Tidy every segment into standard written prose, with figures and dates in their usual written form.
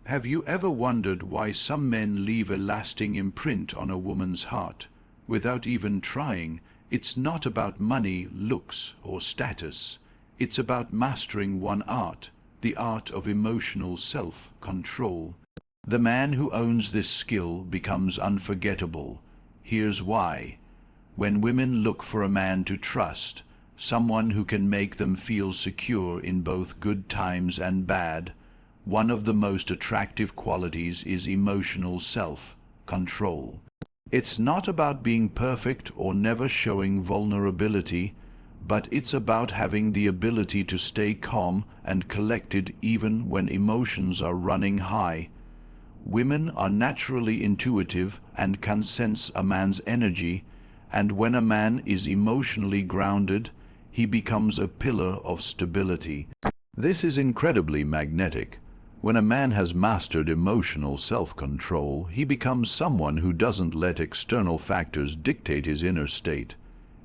Have you ever wondered why some men leave a lasting imprint on a woman's heart without even trying? It's not about money, looks, or status. It's about mastering one art, the art of emotional self-control. The man who owns this skill becomes unforgettable. Here's why. When women look for a man to trust, someone who can make them feel secure in both good times and bad, one of the most attractive qualities is emotional self-control. It's not about being perfect or never showing vulnerability, but it's about having the ability to stay calm and collected even when emotions are running high. Women are naturally intuitive and can sense a man's energy, and when a man is emotionally grounded, he becomes a pillar of stability. This is incredibly magnetic. When a man has mastered emotional self-control, he becomes someone who doesn't let external factors dictate his inner state.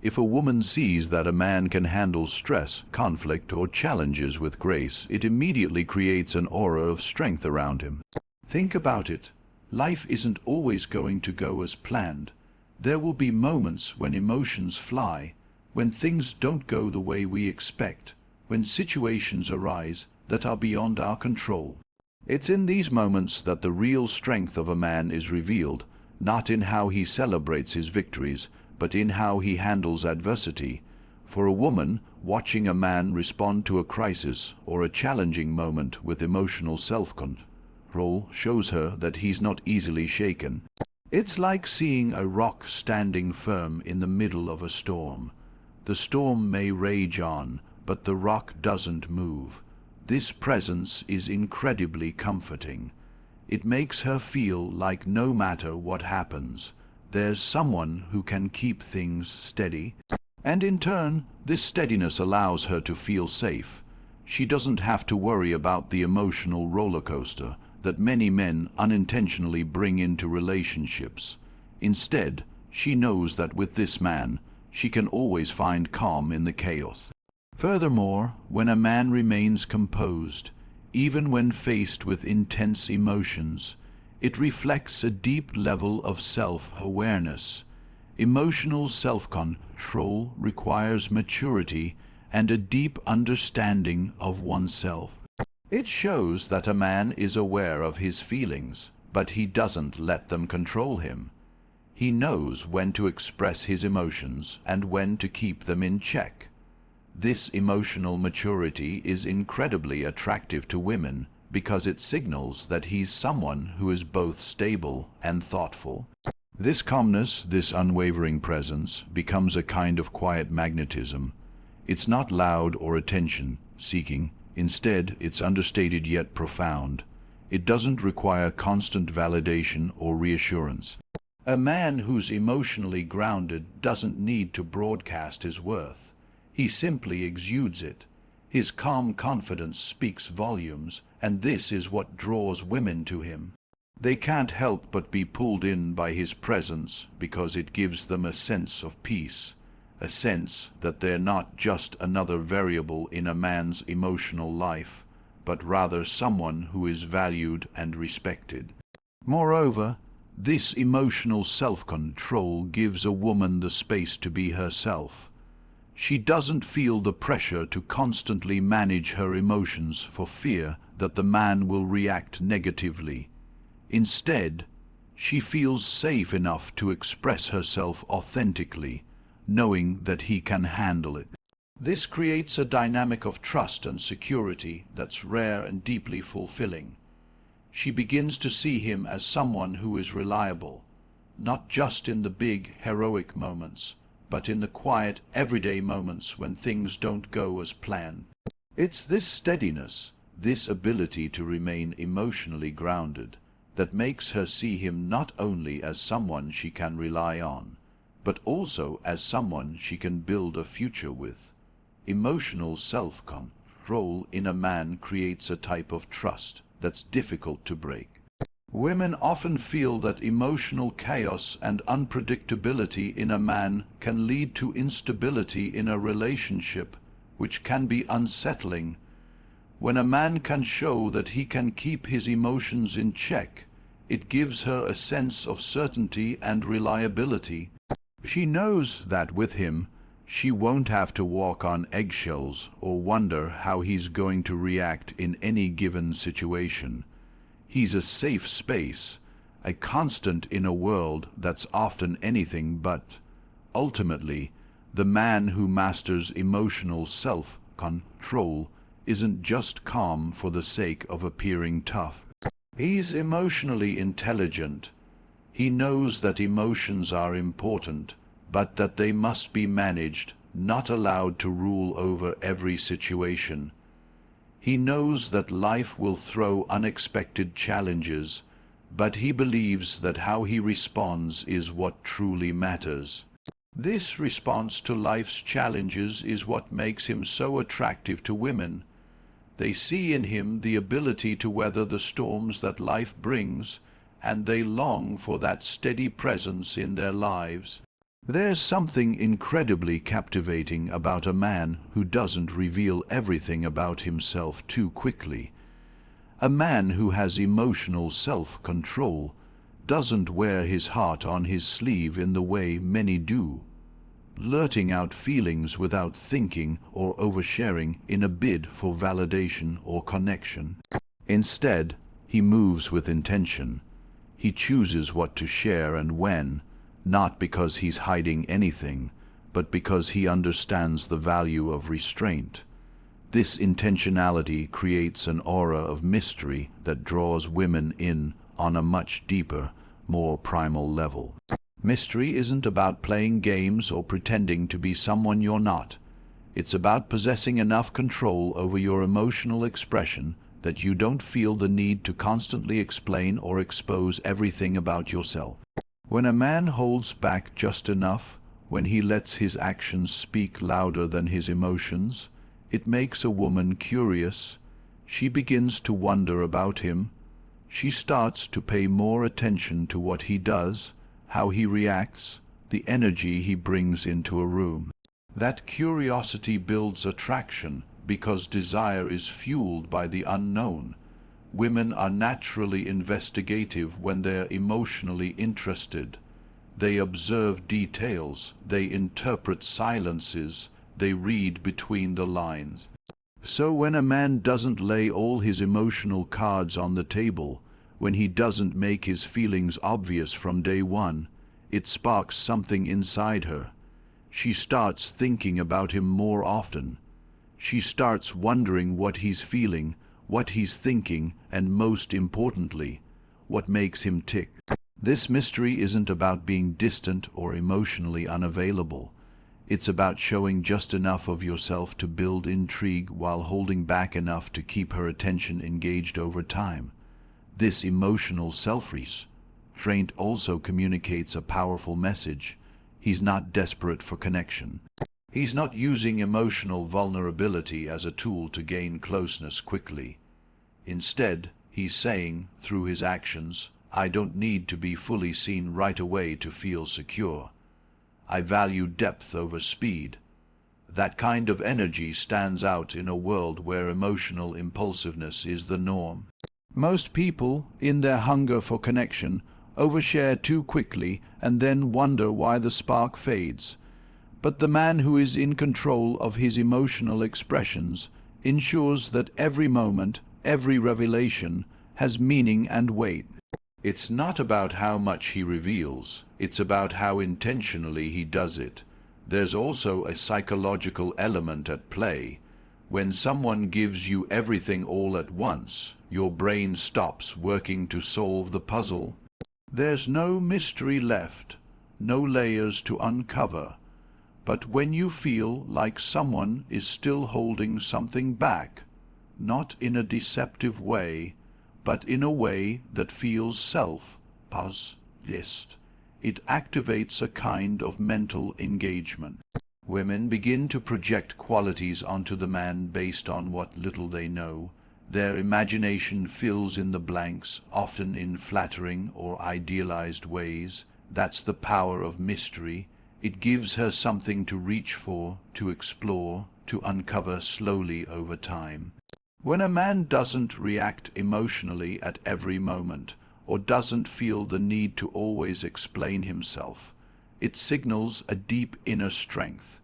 If a woman sees that a man can handle stress, conflict, or challenges with grace, it immediately creates an aura of strength around him. Think about it. Life isn't always going to go as planned. There will be moments when emotions fly, when things don't go the way we expect, when situations arise that are beyond our control. It's in these moments that the real strength of a man is revealed, not in how he celebrates his victories, but in how he handles adversity. For a woman, watching a man respond to a crisis or a challenging moment with emotional self-control shows her that he's not easily shaken. It's like seeing a rock standing firm in the middle of a storm. The storm may rage on, but the rock doesn't move. This presence is incredibly comforting. It makes her feel like no matter what happens, there's someone who can keep things steady. And in turn, this steadiness allows her to feel safe. She doesn't have to worry about the emotional roller coaster that many men unintentionally bring into relationships. Instead, she knows that with this man, she can always find calm in the chaos. Furthermore, when a man remains composed, even when faced with intense emotions, it reflects a deep level of self-awareness. Emotional self-control requires maturity and a deep understanding of oneself. It shows that a man is aware of his feelings, but he doesn't let them control him. He knows when to express his emotions and when to keep them in check. This emotional maturity is incredibly attractive to women because it signals that he's someone who is both stable and thoughtful. This calmness, this unwavering presence, becomes a kind of quiet magnetism. It's not loud or attention-seeking. Instead, it's understated yet profound. It doesn't require constant validation or reassurance. A man who's emotionally grounded doesn't need to broadcast his worth. He simply exudes it. His calm confidence speaks volumes, and this is what draws women to him. They can't help but be pulled in by his presence because it gives them a sense of peace, a sense that they're not just another variable in a man's emotional life, but rather someone who is valued and respected. Moreover, this emotional self-control gives a woman the space to be herself. She doesn't feel the pressure to constantly manage her emotions for fear that the man will react negatively. Instead, she feels safe enough to express herself authentically, knowing that he can handle it. This creates a dynamic of trust and security that's rare and deeply fulfilling. She begins to see him as someone who is reliable, not just in the big, heroic moments, but in the quiet, everyday moments when things don't go as planned. It's this steadiness, this ability to remain emotionally grounded, that makes her see him not only as someone she can rely on, but also as someone she can build a future with. Emotional self-control in a man creates a type of trust that's difficult to break. Women often feel that emotional chaos and unpredictability in a man can lead to instability in a relationship, which can be unsettling. When a man can show that he can keep his emotions in check, it gives her a sense of certainty and reliability. She knows that with him, she won't have to walk on eggshells or wonder how he's going to react in any given situation. He's a safe space, a constant in a world that's often anything but. Ultimately, the man who masters emotional self-control isn't just calm for the sake of appearing tough. He's emotionally intelligent. He knows that emotions are important, but that they must be managed, not allowed to rule over every situation. He knows that life will throw unexpected challenges, but he believes that how he responds is what truly matters. This response to life's challenges is what makes him so attractive to women. They see in him the ability to weather the storms that life brings, and they long for that steady presence in their lives. There's something incredibly captivating about a man who doesn't reveal everything about himself too quickly. A man who has emotional self-control doesn't wear his heart on his sleeve in the way many do, blurting out feelings without thinking or oversharing in a bid for validation or connection. Instead, he moves with intention. He chooses what to share and when, not because he's hiding anything, but because he understands the value of restraint. This intentionality creates an aura of mystery that draws women in on a much deeper, more primal level. Mystery isn't about playing games or pretending to be someone you're not. It's about possessing enough control over your emotional expression that you don't feel the need to constantly explain or expose everything about yourself. When a man holds back just enough, when he lets his actions speak louder than his emotions, it makes a woman curious. She begins to wonder about him. She starts to pay more attention to what he does, how he reacts, the energy he brings into a room. That curiosity builds attraction because desire is fueled by the unknown. Women are naturally investigative when they're emotionally interested. They observe details, they interpret silences, they read between the lines. So when a man doesn't lay all his emotional cards on the table, when he doesn't make his feelings obvious from day one, it sparks something inside her. She starts thinking about him more often. She starts wondering what he's feeling, what he's thinking, and most importantly, what makes him tick. This mystery isn't about being distant or emotionally unavailable. It's about showing just enough of yourself to build intrigue while holding back enough to keep her attention engaged over time. This emotional self-restraint also communicates a powerful message. He's not desperate for connection. He's not using emotional vulnerability as a tool to gain closeness quickly. Instead, he's saying, through his actions, I don't need to be fully seen right away to feel secure. I value depth over speed. That kind of energy stands out in a world where emotional impulsiveness is the norm. Most people, in their hunger for connection, overshare too quickly and then wonder why the spark fades. But the man who is in control of his emotional expressions ensures that every moment, every revelation, has meaning and weight. It's not about how much he reveals, it's about how intentionally he does it. There's also a psychological element at play. When someone gives you everything all at once, your brain stops working to solve the puzzle. There's no mystery left, no layers to uncover. But when you feel like someone is still holding something back, not in a deceptive way, but in a way that feels self-possessed, it activates a kind of mental engagement. Women begin to project qualities onto the man based on what little they know. Their imagination fills in the blanks, often in flattering or idealized ways. That's the power of mystery. It gives her something to reach for, to explore, to uncover slowly over time. When a man doesn't react emotionally at every moment, or doesn't feel the need to always explain himself, it signals a deep inner strength.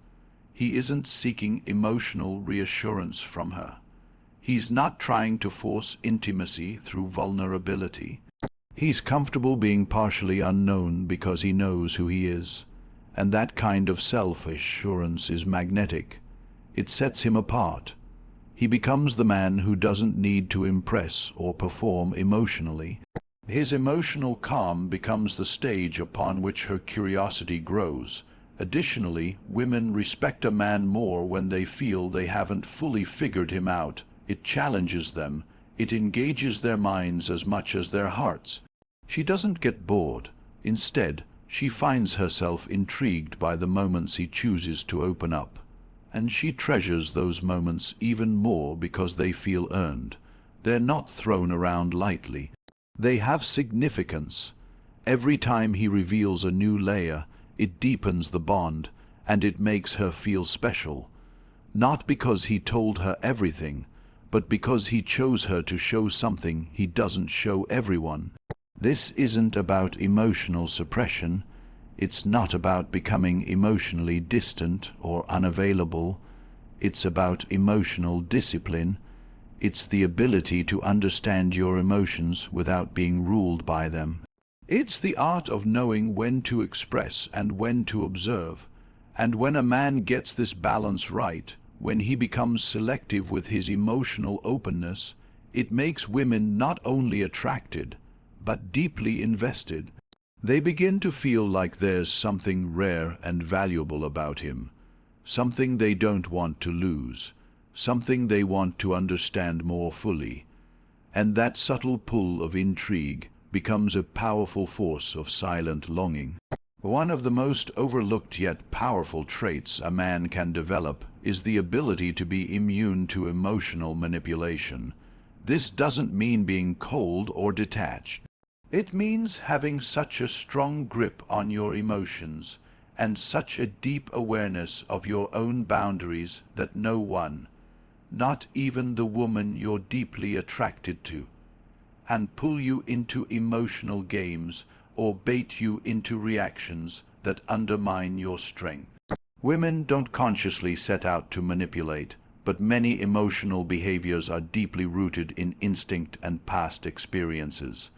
He isn't seeking emotional reassurance from her. He's not trying to force intimacy through vulnerability. He's comfortable being partially unknown because he knows who he is, and that kind of self-assurance is magnetic. It sets him apart. He becomes the man who doesn't need to impress or perform emotionally. His emotional calm becomes the stage upon which her curiosity grows. Additionally, women respect a man more when they feel they haven't fully figured him out. It challenges them. It engages their minds as much as their hearts. She doesn't get bored. Instead, she finds herself intrigued by the moments he chooses to open up. And she treasures those moments even more because they feel earned. They're not thrown around lightly. They have significance. Every time he reveals a new layer, it deepens the bond, and it makes her feel special. Not because he told her everything, but because he chose her to show something he doesn't show everyone. This isn't about emotional suppression. It's not about becoming emotionally distant or unavailable. It's about emotional discipline. It's the ability to understand your emotions without being ruled by them. It's the art of knowing when to express and when to observe. And when a man gets this balance right, when he becomes selective with his emotional openness, it makes women not only attracted, but deeply invested. They begin to feel like there's something rare and valuable about him, something they don't want to lose, something they want to understand more fully. And that subtle pull of intrigue becomes a powerful force of silent longing. One of the most overlooked yet powerful traits a man can develop is the ability to be immune to emotional manipulation. This doesn't mean being cold or detached. It means having such a strong grip on your emotions and such a deep awareness of your own boundaries that no one, not even the woman you're deeply attracted to, can pull you into emotional games or bait you into reactions that undermine your strength. Women don't consciously set out to manipulate, but many emotional behaviors are deeply rooted in instinct and past experiences.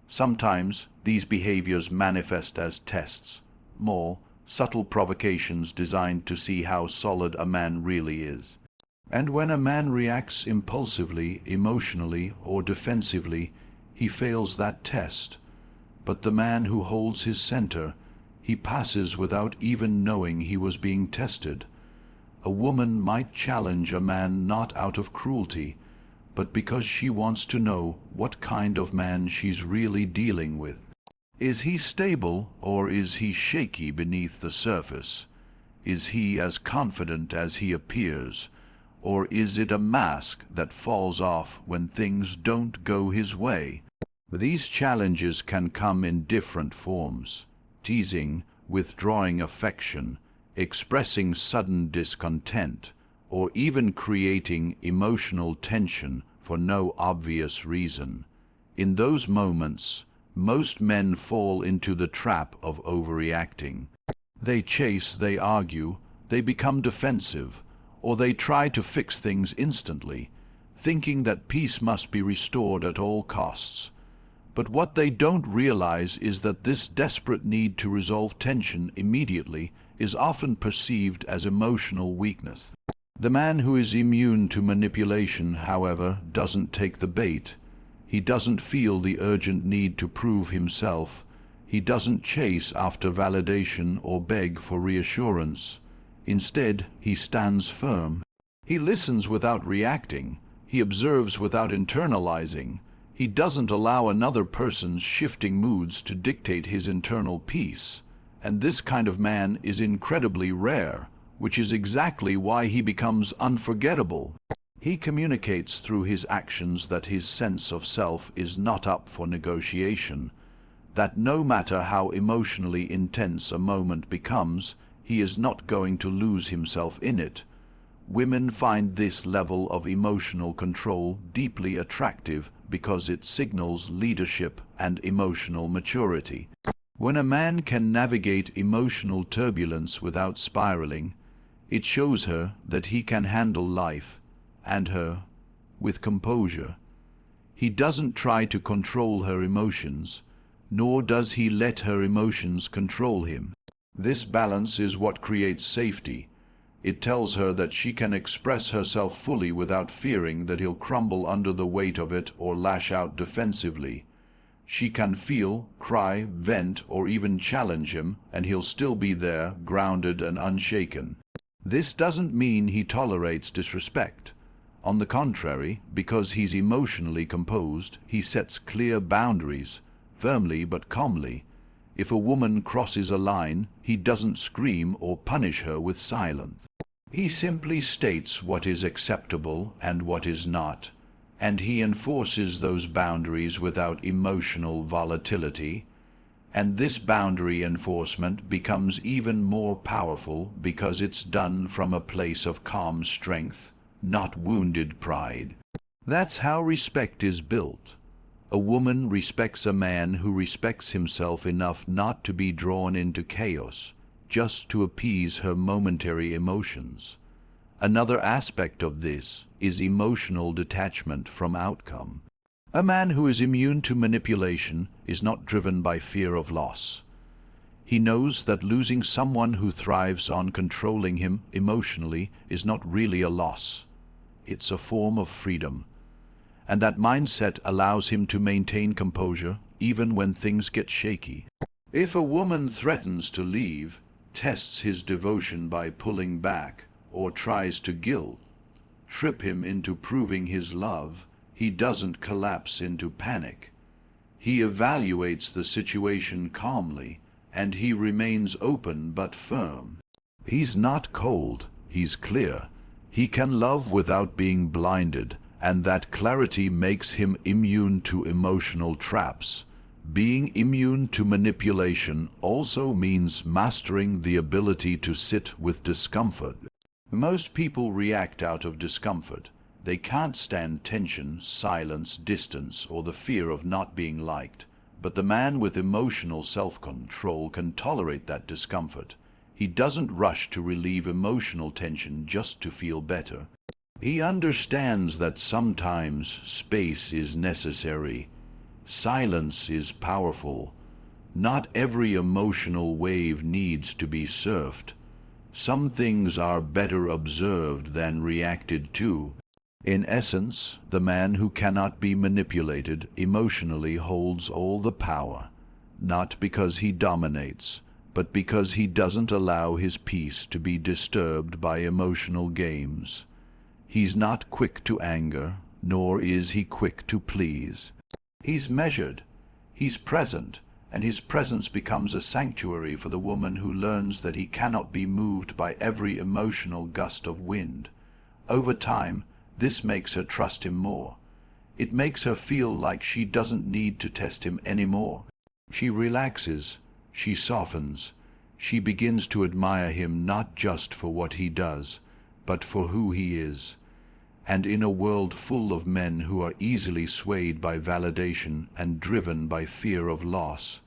Sometimes these behaviors manifest as tests, more subtle provocations designed to see how solid a man really is. And when a man reacts impulsively, emotionally, or defensively, he fails that test. But the man who holds his center, he passes without even knowing he was being tested. A woman might challenge a man not out of cruelty, but because she wants to know what kind of man she's really dealing with. Is he stable, or is he shaky beneath the surface? Is he as confident as he appears, or is it a mask that falls off when things don't go his way? These challenges can come in different forms: teasing, withdrawing affection, expressing sudden discontent, or even creating emotional tension for no obvious reason. In those moments, most men fall into the trap of overreacting. They chase, they argue, they become defensive, or they try to fix things instantly, thinking that peace must be restored at all costs. But what they don't realize is that this desperate need to resolve tension immediately is often perceived as emotional weakness. The man who is immune to manipulation, however, doesn't take the bait. He doesn't feel the urgent need to prove himself. He doesn't chase after validation or beg for reassurance. Instead, he stands firm. He listens without reacting. He observes without internalizing. He doesn't allow another person's shifting moods to dictate his internal peace. And this kind of man is incredibly rare, which is exactly why he becomes unforgettable. He communicates through his actions that his sense of self is not up for negotiation, that no matter how emotionally intense a moment becomes, he is not going to lose himself in it. Women find this level of emotional control deeply attractive because it signals leadership and emotional maturity. When a man can navigate emotional turbulence without spiraling, it shows her that he can handle life and her with composure. He doesn't try to control her emotions, nor does he let her emotions control him. This balance is what creates safety. It tells her that she can express herself fully without fearing that he'll crumble under the weight of it or lash out defensively. She can feel, cry, vent, or even challenge him, and he'll still be there, grounded and unshaken. This doesn't mean he tolerates disrespect. On the contrary, because he's emotionally composed, he sets clear boundaries, firmly but calmly. If a woman crosses a line, he doesn't scream or punish her with silence. He simply states what is acceptable and what is not, and he enforces those boundaries without emotional volatility. And this boundary enforcement becomes even more powerful because it's done from a place of calm strength, not wounded pride. That's how respect is built. A woman respects a man who respects himself enough not to be drawn into chaos, just to appease her momentary emotions. Another aspect of this is emotional detachment from outcome. A man who is immune to manipulation is not driven by fear of loss. He knows that losing someone who thrives on controlling him emotionally is not really a loss. It's a form of freedom. And that mindset allows him to maintain composure even when things get shaky. If a woman threatens to leave, tests his devotion by pulling back, or tries to guilt-trip him into proving his love, he doesn't collapse into panic. He evaluates the situation calmly, and he remains open but firm. He's not cold, he's clear. He can love without being blinded, and that clarity makes him immune to emotional traps. Being immune to manipulation also means mastering the ability to sit with discomfort. Most people react out of discomfort. They can't stand tension, silence, distance, or the fear of not being liked. But the man with emotional self-control can tolerate that discomfort. He doesn't rush to relieve emotional tension just to feel better. He understands that sometimes space is necessary. Silence is powerful. Not every emotional wave needs to be surfed. Some things are better observed than reacted to. In essence, the man who cannot be manipulated emotionally holds all the power, not because he dominates, but because he doesn't allow his peace to be disturbed by emotional games. He's not quick to anger, nor is he quick to please. He's measured, he's present, and his presence becomes a sanctuary for the woman who learns that he cannot be moved by every emotional gust of wind. Over time, this makes her trust him more. It makes her feel like she doesn't need to test him anymore. She relaxes, she softens, she begins to admire him not just for what he does, but for who he is. And in a world full of men who are easily swayed by validation and driven by fear of loss,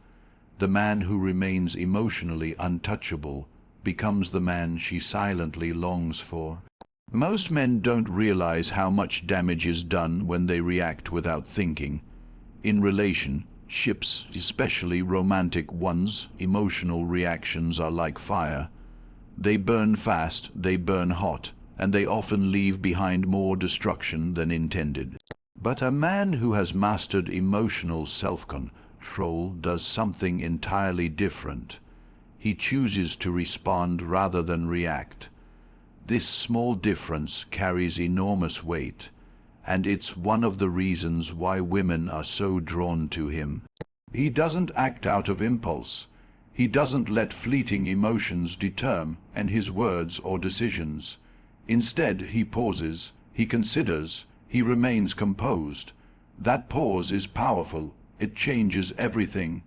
the man who remains emotionally untouchable becomes the man she silently longs for. Most men don't realize how much damage is done when they react without thinking. In relationships, especially romantic ones, emotional reactions are like fire. They burn fast, they burn hot, and they often leave behind more destruction than intended. But a man who has mastered emotional self-control does something entirely different. He chooses to respond rather than react. This small difference carries enormous weight, and it's one of the reasons why women are so drawn to him. He doesn't act out of impulse. He doesn't let fleeting emotions determine his words or decisions. Instead, he pauses, he considers, he remains composed. That pause is powerful. It changes everything.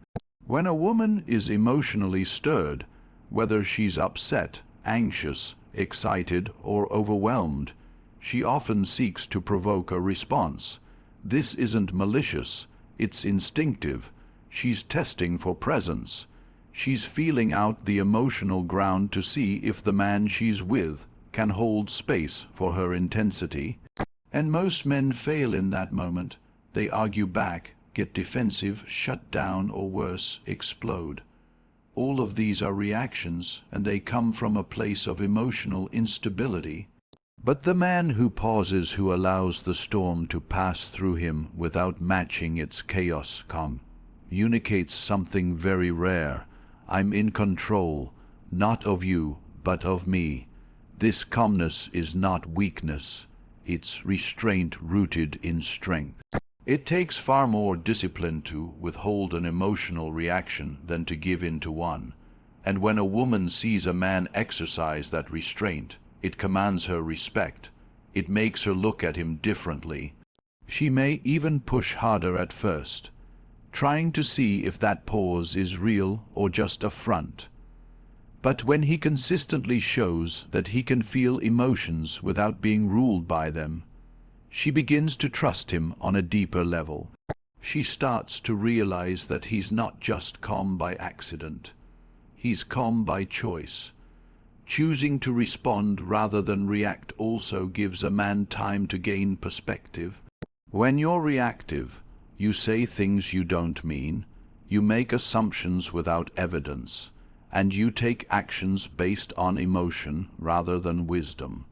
When a woman is emotionally stirred, whether she's upset, anxious, excited, or overwhelmed. She often seeks to provoke a response. This isn't malicious, it's instinctive. She's testing for presence. She's feeling out the emotional ground to see if the man she's with can hold space for her intensity. And most men fail in that moment. They argue back, get defensive, shut down, or worse, explode. All of these are reactions, and they come from a place of emotional instability. But the man who pauses, who allows the storm to pass through him without matching its chaos, communicates something very rare. I'm in control, not of you, but of me. This calmness is not weakness. It's restraint rooted in strength. It takes far more discipline to withhold an emotional reaction than to give in to one. And when a woman sees a man exercise that restraint, it commands her respect. It makes her look at him differently. She may even push harder at first, trying to see if that pause is real or just a front. But when he consistently shows that he can feel emotions without being ruled by them, she begins to trust him on a deeper level. She starts to realize that he's not just calm by accident. He's calm by choice. Choosing to respond rather than react also gives a man time to gain perspective. When you're reactive, you say things you don't mean, you make assumptions without evidence, and you take actions based on emotion rather than wisdom.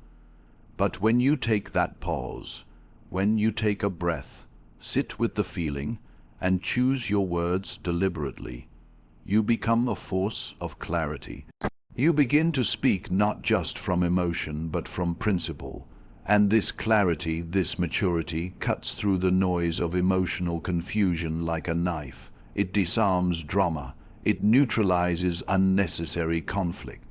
But when you take that pause, when you take a breath, sit with the feeling, and choose your words deliberately, you become a force of clarity. You begin to speak not just from emotion, but from principle. And this clarity, this maturity, cuts through the noise of emotional confusion like a knife. It disarms drama. It neutralizes unnecessary conflict.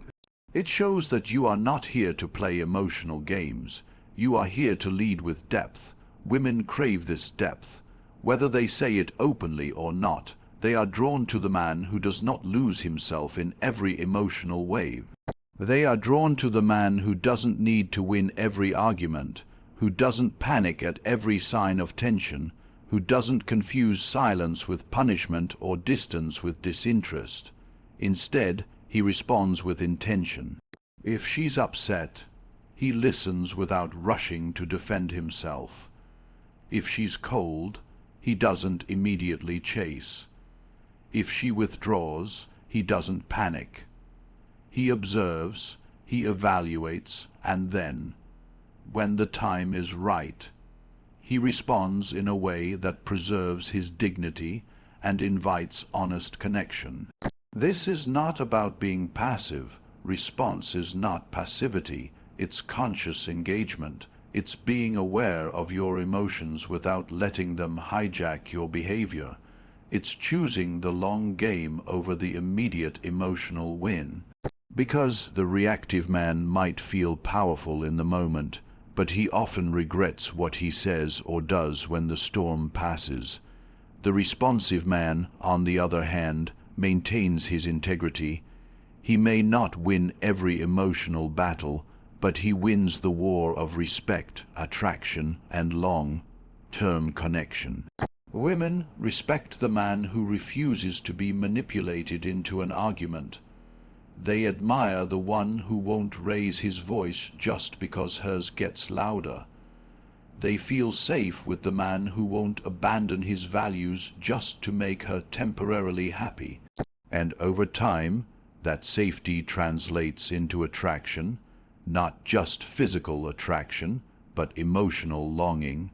It shows that you are not here to play emotional games. You are here to lead with depth. Women crave this depth. Whether they say it openly or not, they are drawn to the man who does not lose himself in every emotional wave. They are drawn to the man who doesn't need to win every argument, who doesn't panic at every sign of tension, who doesn't confuse silence with punishment or distance with disinterest. Instead, he responds with intention. If she's upset, he listens without rushing to defend himself. If she's cold, he doesn't immediately chase. If she withdraws, he doesn't panic. He observes, he evaluates, and then, when the time is right, he responds in a way that preserves his dignity and invites honest connection. This is not about being passive. Response is not passivity. It's conscious engagement. It's being aware of your emotions without letting them hijack your behavior. It's choosing the long game over the immediate emotional win. Because the reactive man might feel powerful in the moment, but he often regrets what he says or does when the storm passes. The responsive man, on the other hand, maintains his integrity. He may not win every emotional battle, but he wins the war of respect, attraction, and long-term connection. Women respect the man who refuses to be manipulated into an argument. They admire the one who won't raise his voice just because hers gets louder. They feel safe with the man who won't abandon his values just to make her temporarily happy. And over time, that safety translates into attraction, not just physical attraction, but emotional longing.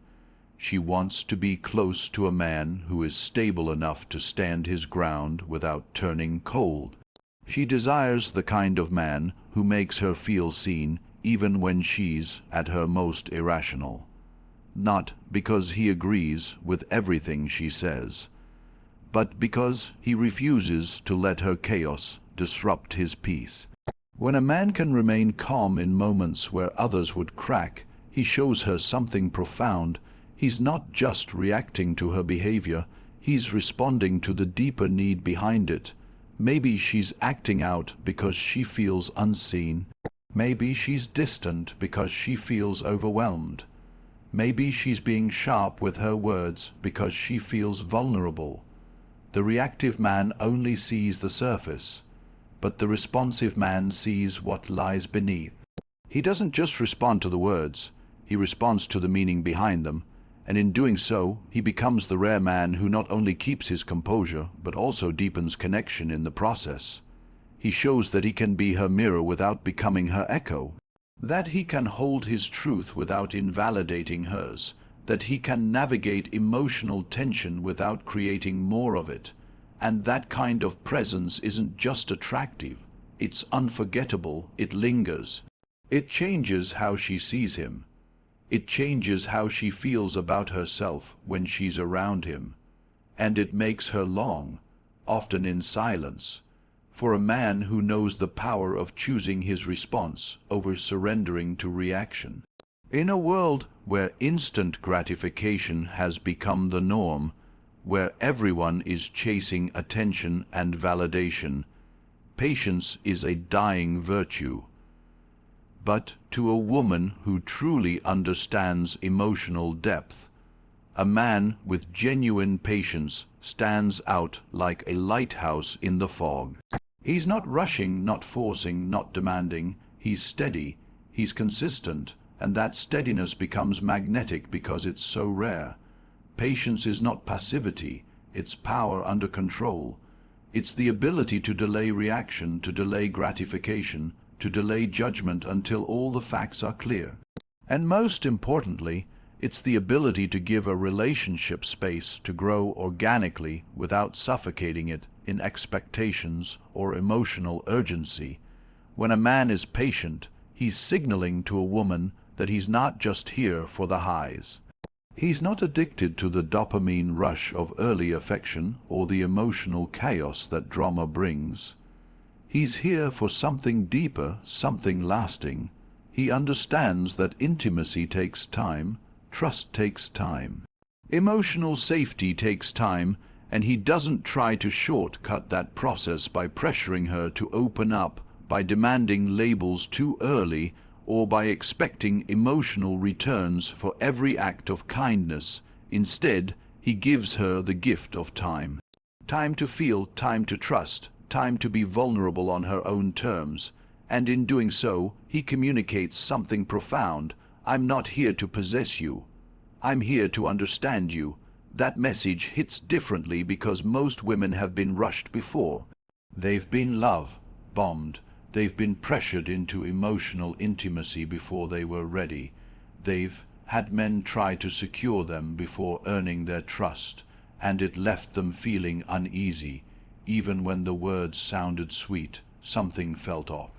She wants to be close to a man who is stable enough to stand his ground without turning cold. She desires the kind of man who makes her feel seen even when she's at her most irrational. Not because he agrees with everything she says, but because he refuses to let her chaos disrupt his peace. When a man can remain calm in moments where others would crack, he shows her something profound. He's not just reacting to her behavior, he's responding to the deeper need behind it. Maybe she's acting out because she feels unseen. Maybe she's distant because she feels overwhelmed. Maybe she's being sharp with her words because she feels vulnerable. The reactive man only sees the surface, but the responsive man sees what lies beneath. He doesn't just respond to the words, he responds to the meaning behind them, and in doing so, he becomes the rare man who not only keeps his composure, but also deepens connection in the process. He shows that he can be her mirror without becoming her echo, that he can hold his truth without invalidating hers, that he can navigate emotional tension without creating more of it. And that kind of presence isn't just attractive, it's unforgettable, it lingers. It changes how she sees him. It changes how she feels about herself when she's around him. And it makes her long, often in silence, for a man who knows the power of choosing his response over surrendering to reaction. In a world where instant gratification has become the norm, where everyone is chasing attention and validation, patience is a dying virtue. But to a woman who truly understands emotional depth, a man with genuine patience stands out like a lighthouse in the fog. He's not rushing, not forcing, not demanding. He's steady, he's consistent, and that steadiness becomes magnetic because it's so rare. Patience is not passivity, it's power under control. It's the ability to delay reaction, to delay gratification, to delay judgment until all the facts are clear. And most importantly, it's the ability to give a relationship space to grow organically without suffocating it in expectations or emotional urgency. When a man is patient, he's signaling to a woman that he's not just here for the highs. He's not addicted to the dopamine rush of early affection or the emotional chaos that drama brings. He's here for something deeper, something lasting. He understands that intimacy takes time, trust takes time. Emotional safety takes time, and he doesn't try to shortcut that process by pressuring her to open up, by demanding labels too early, or by expecting emotional returns for every act of kindness. Instead, he gives her the gift of time. Time to feel, time to trust, time to be vulnerable on her own terms. And in doing so, he communicates something profound. I'm not here to possess you. I'm here to understand you. That message hits differently because most women have been rushed before. They've been bombed. They've been pressured into emotional intimacy before they were ready. They've had men try to secure them before earning their trust, and it left them feeling uneasy. Even when the words sounded sweet, something felt off.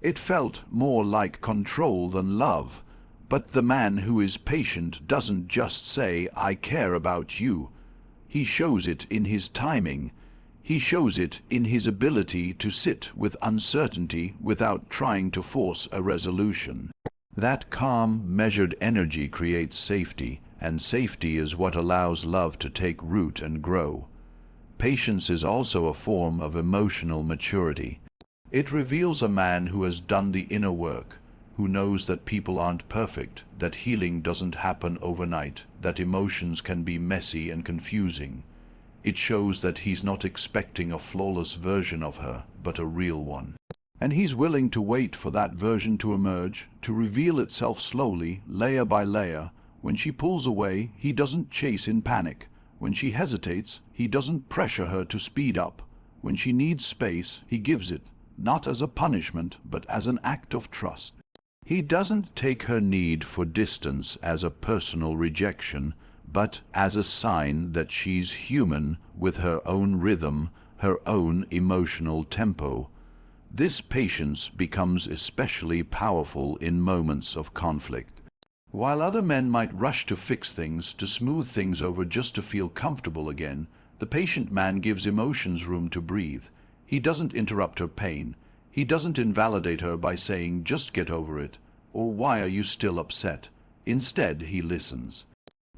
It felt more like control than love. But the man who is patient doesn't just say, "I care about you." He shows it in his timing. He shows it in his ability to sit with uncertainty without trying to force a resolution. That calm, measured energy creates safety, and safety is what allows love to take root and grow. Patience is also a form of emotional maturity. It reveals a man who has done the inner work, who knows that people aren't perfect, that healing doesn't happen overnight, that emotions can be messy and confusing. It shows that he's not expecting a flawless version of her, but a real one. And he's willing to wait for that version to emerge, to reveal itself slowly, layer by layer. When she pulls away, he doesn't chase in panic. When she hesitates, he doesn't pressure her to speed up. When she needs space, he gives it, not as a punishment, but as an act of trust. He doesn't take her need for distance as a personal rejection, but as a sign that she's human with her own rhythm, her own emotional tempo. This patience becomes especially powerful in moments of conflict. While other men might rush to fix things, to smooth things over just to feel comfortable again, the patient man gives emotions room to breathe. He doesn't interrupt her pain. He doesn't invalidate her by saying, "Just get over it," or "Why are you still upset?" Instead, he listens.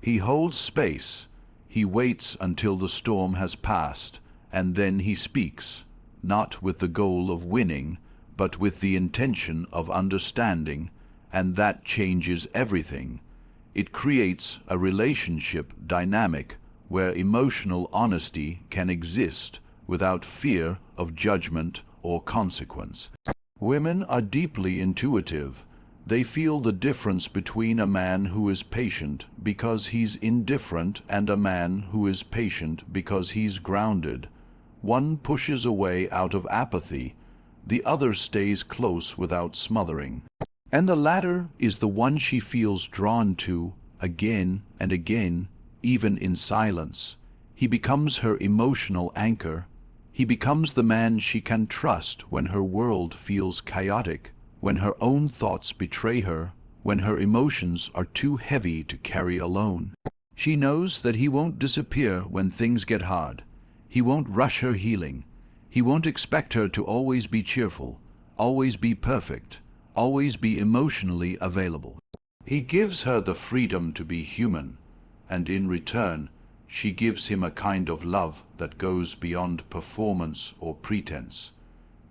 He holds space. He waits until the storm has passed, and then he speaks, not with the goal of winning, but with the intention of understanding, and that changes everything. It creates a relationship dynamic where emotional honesty can exist without fear of judgment or consequence. Women are deeply intuitive. They feel the difference between a man who is patient because he's indifferent and a man who is patient because he's grounded. One pushes away out of apathy, the other stays close without smothering. And the latter is the one she feels drawn to again and again, even in silence. He becomes her emotional anchor. He becomes the man she can trust when her world feels chaotic, when her own thoughts betray her, when her emotions are too heavy to carry alone. She knows that he won't disappear when things get hard. He won't rush her healing. He won't expect her to always be cheerful, always be perfect, always be emotionally available. He gives her the freedom to be human, and in return, she gives him a kind of love that goes beyond performance or pretense.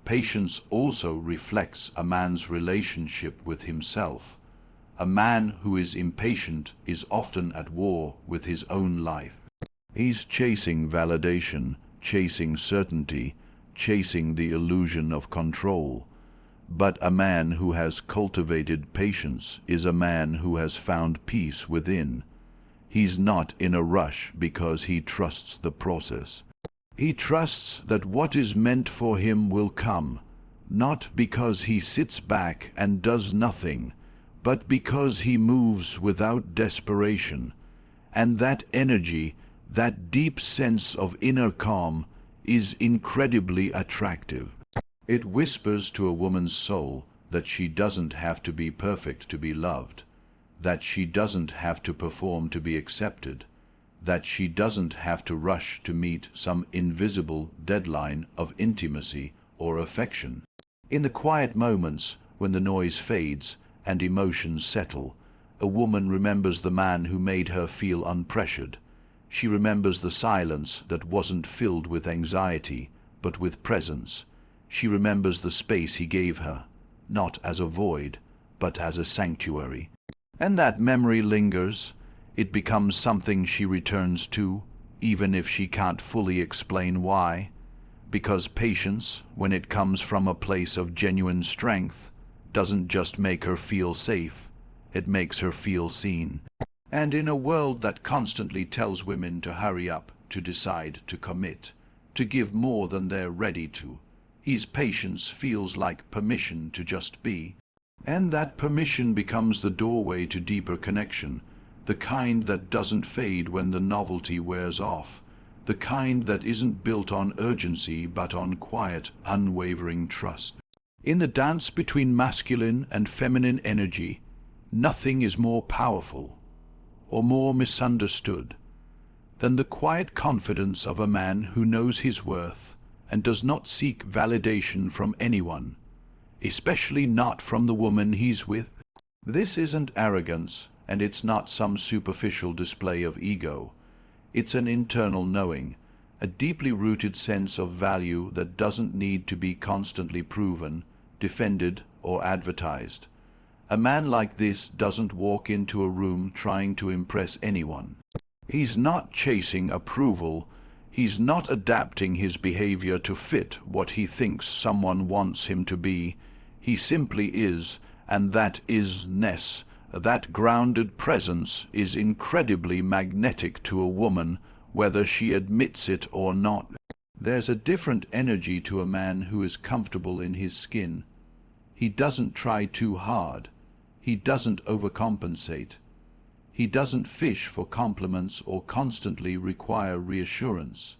Patience also reflects a man's relationship with himself. A man who is impatient is often at war with his own life. He's chasing validation, chasing certainty, chasing the illusion of control. But a man who has cultivated patience is a man who has found peace within. He's not in a rush because he trusts the process. He trusts that what is meant for him will come, not because he sits back and does nothing, but because he moves without desperation. And that energy, that deep sense of inner calm, is incredibly attractive. It whispers to a woman's soul that she doesn't have to be perfect to be loved, that she doesn't have to perform to be accepted, that she doesn't have to rush to meet some invisible deadline of intimacy or affection. In the quiet moments when the noise fades and emotions settle, a woman remembers the man who made her feel unpressured. She remembers the silence that wasn't filled with anxiety, but with presence. She remembers the space he gave her, not as a void, but as a sanctuary. And that memory lingers. It becomes something she returns to, even if she can't fully explain why. Because patience, when it comes from a place of genuine strength, doesn't just make her feel safe, it makes her feel seen. And in a world that constantly tells women to hurry up, to decide, to commit, to give more than they're ready to, his patience feels like permission to just be. And that permission becomes the doorway to deeper connection, the kind that doesn't fade when the novelty wears off, the kind that isn't built on urgency but on quiet, unwavering trust. In the dance between masculine and feminine energy, nothing is more powerful or more misunderstood than the quiet confidence of a man who knows his worth and does not seek validation from anyone, especially not from the woman he's with. This isn't arrogance, and it's not some superficial display of ego. It's an internal knowing, a deeply rooted sense of value that doesn't need to be constantly proven, defended, or advertised. A man like this doesn't walk into a room trying to impress anyone. He's not chasing approval. He's not adapting his behavior to fit what he thinks someone wants him to be. He simply is, and that is-ness, that grounded presence, is incredibly magnetic to a woman, whether she admits it or not. There's a different energy to a man who is comfortable in his skin. He doesn't try too hard. He doesn't overcompensate. He doesn't fish for compliments or constantly require reassurance.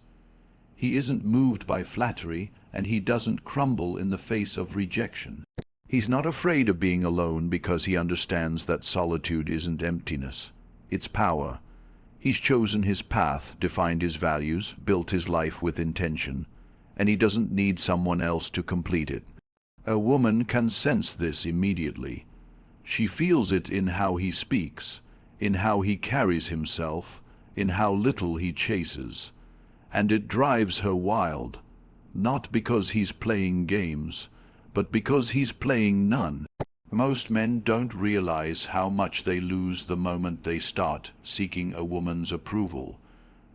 He isn't moved by flattery, and he doesn't crumble in the face of rejection. He's not afraid of being alone because he understands that solitude isn't emptiness. It's power. He's chosen his path, defined his values, built his life with intention, and he doesn't need someone else to complete it. A woman can sense this immediately. She feels it in how he speaks, in how he carries himself, in how little he chases. And it drives her wild, not because he's playing games, but because he's playing none. Most men don't realize how much they lose the moment they start seeking a woman's approval.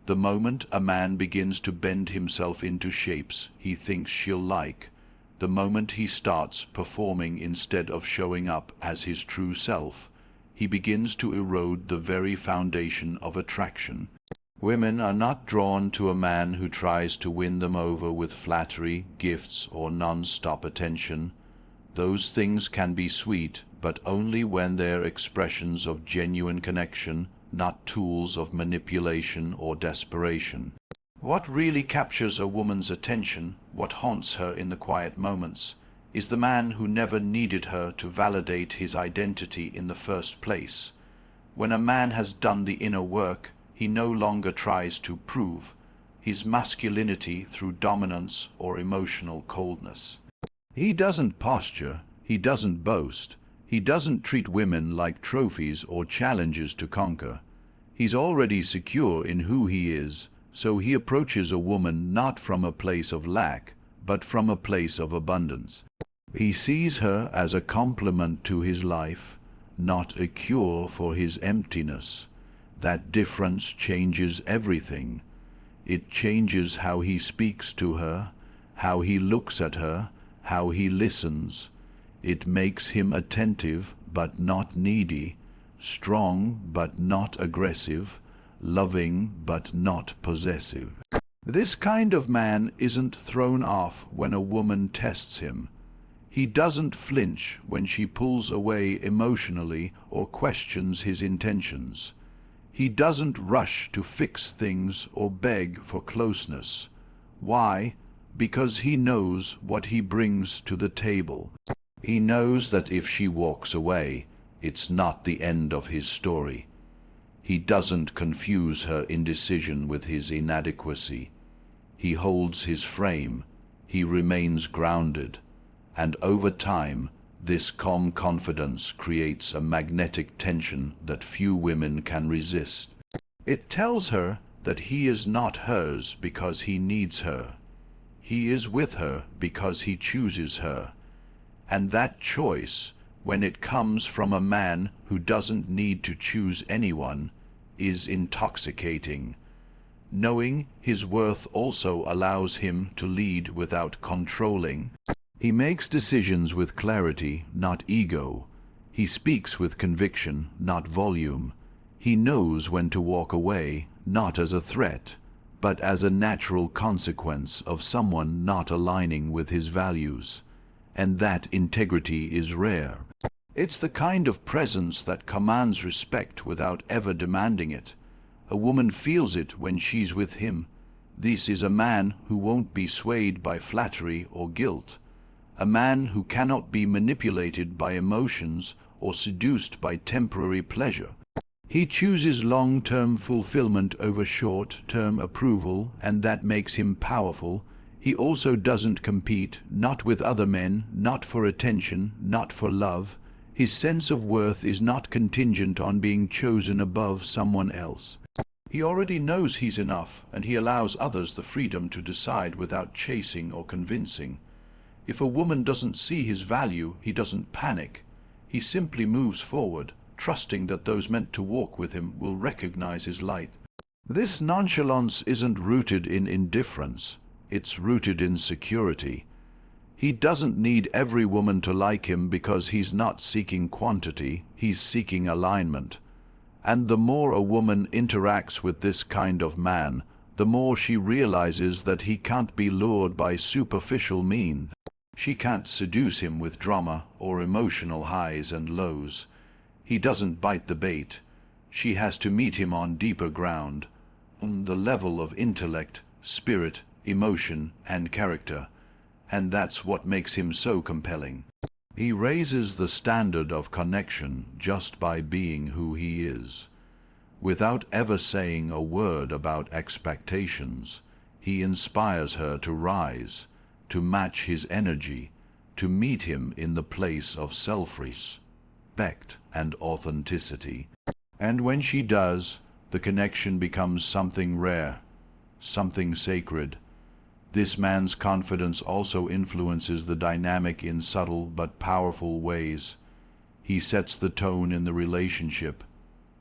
The moment a man begins to bend himself into shapes he thinks she'll like, the moment he starts performing instead of showing up as his true self, he begins to erode the very foundation of attraction. Women are not drawn to a man who tries to win them over with flattery, gifts, or non-stop attention. Those things can be sweet, but only when they're expressions of genuine connection, not tools of manipulation or desperation. What really captures a woman's attention, what haunts her in the quiet moments, is the man who never needed her to validate his identity in the first place. When a man has done the inner work, he no longer tries to prove his masculinity through dominance or emotional coldness. He doesn't posture, he doesn't boast, he doesn't treat women like trophies or challenges to conquer. He's already secure in who he is, so he approaches a woman not from a place of lack, but from a place of abundance. He sees her as a complement to his life, not a cure for his emptiness. That difference changes everything. It changes how he speaks to her, how he looks at her, how he listens. It makes him attentive but not needy, strong but not aggressive, loving but not possessive. This kind of man isn't thrown off when a woman tests him. He doesn't flinch when she pulls away emotionally or questions his intentions. He doesn't rush to fix things or beg for closeness. Why? Because he knows what he brings to the table. He knows that if she walks away, it's not the end of his story. He doesn't confuse her indecision with his inadequacy. He holds his frame. He remains grounded. And over time, this calm confidence creates a magnetic tension that few women can resist. It tells her that he is not hers because he needs her. He is with her because he chooses her. And that choice, when it comes from a man who doesn't need to choose anyone, is intoxicating. Knowing his worth also allows him to lead without controlling. He makes decisions with clarity, not ego. He speaks with conviction, not volume. He knows when to walk away, not as a threat, but as a natural consequence of someone not aligning with his values. And that integrity is rare. It's the kind of presence that commands respect without ever demanding it. A woman feels it when she's with him. This is a man who won't be swayed by flattery or guilt. A man who cannot be manipulated by emotions or seduced by temporary pleasure. He chooses long-term fulfillment over short-term approval, and that makes him powerful. He also doesn't compete, not with other men, not for attention, not for love. His sense of worth is not contingent on being chosen above someone else. He already knows he's enough, and he allows others the freedom to decide without chasing or convincing. If a woman doesn't see his value, he doesn't panic. He simply moves forward, trusting that those meant to walk with him will recognize his light. This nonchalance isn't rooted in indifference. It's rooted in security. He doesn't need every woman to like him because he's not seeking quantity, he's seeking alignment. And the more a woman interacts with this kind of man, the more she realizes that he can't be lured by superficial means. She can't seduce him with drama or emotional highs and lows. He doesn't bite the bait. She has to meet him on deeper ground, on the level of intellect, spirit, emotion, and character. And that's what makes him so compelling. He raises the standard of connection just by being who he is. Without ever saying a word about expectations, he inspires her to rise, to match his energy, to meet him in the place of self-respect and authenticity. And when she does, the connection becomes something rare, something sacred. This man's confidence also influences the dynamic in subtle but powerful ways. He sets the tone in the relationship.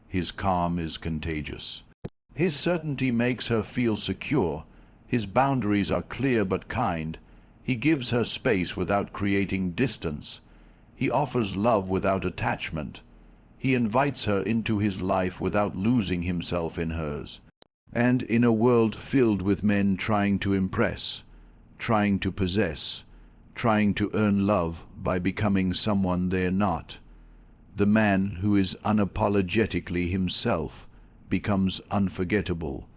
His calm is contagious. His certainty makes her feel secure. His boundaries are clear but kind. He gives her space without creating distance. He offers love without attachment. He invites her into his life without losing himself in hers. And in a world filled with men trying to impress, trying to possess, trying to earn love by becoming someone they're not, the man who is unapologetically himself becomes unforgettable.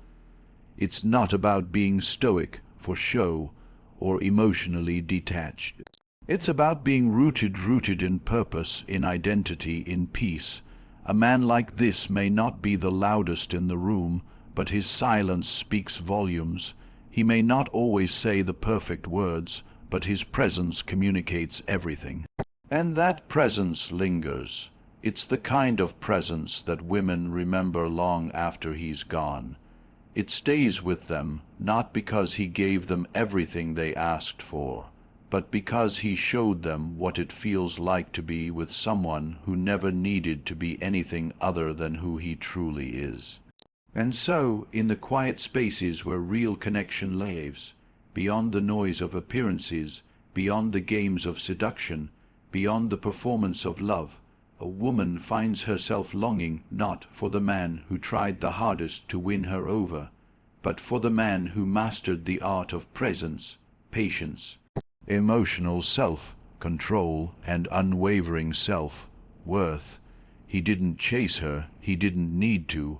It's not about being stoic for show or emotionally detached. It's about being rooted in purpose, in identity, in peace. A man like this may not be the loudest in the room, but his silence speaks volumes. He may not always say the perfect words, but his presence communicates everything. And that presence lingers. It's the kind of presence that women remember long after he's gone. It stays with them, not because he gave them everything they asked for, but because he showed them what it feels like to be with someone who never needed to be anything other than who he truly is. And so, in the quiet spaces where real connection lives, beyond the noise of appearances, beyond the games of seduction, beyond the performance of love, a woman finds herself longing not for the man who tried the hardest to win her over, but for the man who mastered the art of presence, patience, emotional self-control, and unwavering self-worth. He didn't chase her, he didn't need to.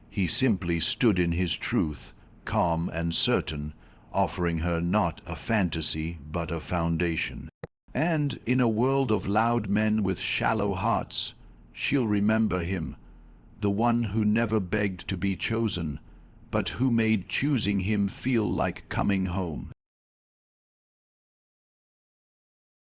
He simply stood in his truth, calm and certain, offering her not a fantasy but a foundation. And in a world of loud men with shallow hearts, she'll remember him, the one who never begged to be chosen, but who made choosing him feel like coming home.